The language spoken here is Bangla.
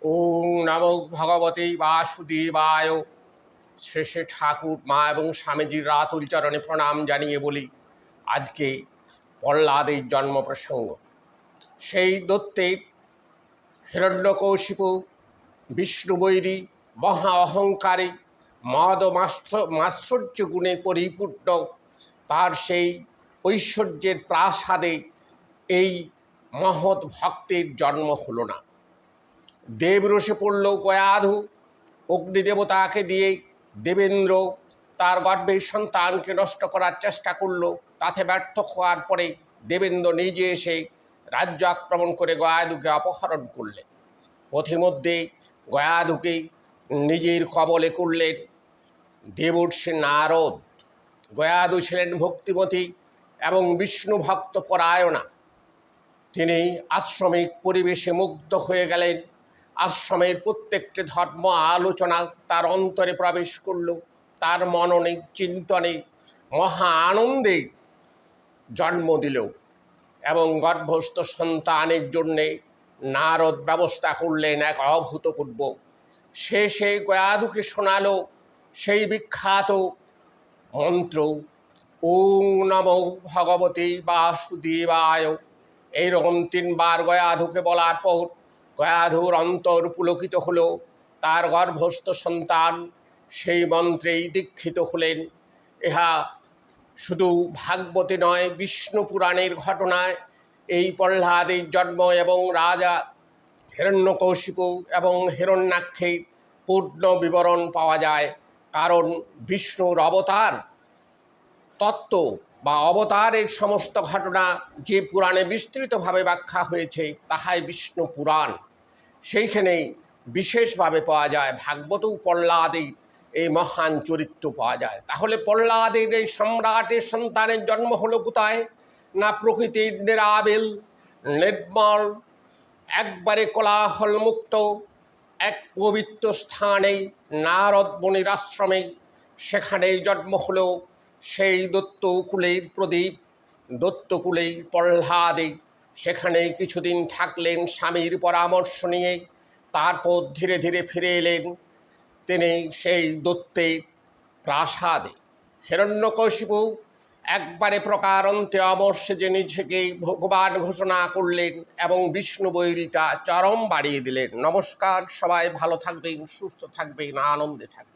ওং নমো ভগবতে বাসুদেবায়। শেষে ঠাকুর, মা এবং স্বামীজির রাতুল চরণে প্রণাম জানিয়ে বলি, আজকে প্রহ্লাদের জন্ম প্রসঙ্গ। সেই দৈত্যের হিরণ্যকশিপু বিষ্ণুবৈরী, মহা অহংকারী, মদ মাৎসর্য গুণে পরিপূর্ণ, তার সেই ঐশ্বর্যের প্রাসাদে এই মহৎ ভক্তের জন্ম হলো না। দেব রসে পড়ল গয়াধু। অগ্নিদেবতাকে দিয়ে দেবেন্দ্র তার গর্ভের সন্তানকে নষ্ট করার চেষ্টা করল। তাতে ব্যর্থ হওয়ার পরে দেবেন্দ্র নিজে এসে রাজ্য আক্রমণ করে গয়াধুকে অপহরণ করলেন। পথিমধ্যে গয়াধুকে নিজের কবলে করলেন দেবর্ষি নারদ। গয়াধু ছিলেন ভক্তিমতী এবং বিষ্ণু ভক্ত পরায়ণা। তিনি আশ্রমিক পরিবেশে মুগ্ধ হয়ে গেলেন। আশ্রমের প্রত্যেকটি ধর্ম আলোচনা তার অন্তরে প্রবেশ করল। তার মননে চিন্তনে মহা আনন্দে জন্ম দিল এবং গর্ভস্থ সন্তানের জন্যে নারদ ব্যবস্থা করলেন এক অভূতপূর্ব। সে গয়াধুকে শোনালো সেই বিখ্যাত মন্ত্র, ওং নমো ভগবতে বাসুদেবায়। এইরকম 3 বার গয়াধুকে বলার পর গয়াধুর অন্তর পুলকিত হলো। তার গর্ভস্থ সন্তান সেই মন্ত্রেই দীক্ষিত হলেন। ইহা শুধু ভাগবতে নয়, বিষ্ণু পুরাণের ঘটনায় এই প্রহ্লাদের জন্ম এবং রাজা হিরণ্যকশিপু এবং হিরণ্যাক্ষের পূর্ণ বিবরণ পাওয়া যায়। কারণ বিষ্ণুর অবতার তত্ত্ব বা অবতারের সমস্ত ঘটনা যে পুরাণে বিস্তৃতভাবে ব্যাখ্যা হয়েছে তাহাই বিষ্ণু পুরাণ। সেইখানেই বিশেষভাবে পাওয়া যায় ভাগবত প্রহ্লাদের এই মহান চরিত্র পাওয়া যায়। তাহলে প্রহ্লাদের এই সম্রাটের সন্তানের জন্ম হলো কোথায়? না প্রকৃতির নিরাবিল, নির্মল, একবারে কোলাহলমুক্ত এক পবিত্র স্থানে, নারদ মুনির আশ্রমে। সেখানেই জন্ম হলো সেই দত্তকুলের প্রদীপ, দত্তকুলেই প্রহ্লাদে। সেখানেই কিছুদিন থাকলেন স্বামীর পরামর্শ নিয়ে। তারপর ধীরে ধীরে ফিরে এলেন তিনি সেই দত্তের প্রাসাদে। হিরণ্যকশিপু একবারে প্রকারান্তে অমর্ষে যে নিজেকে ভগবান ঘোষণা করলেন এবং বিষ্ণু বৈরিতা চরম বাড়িয়ে দিলেন। নমস্কার, সবাই ভালো থাকবেন, সুস্থ থাকবেন, আনন্দে থাকবেন।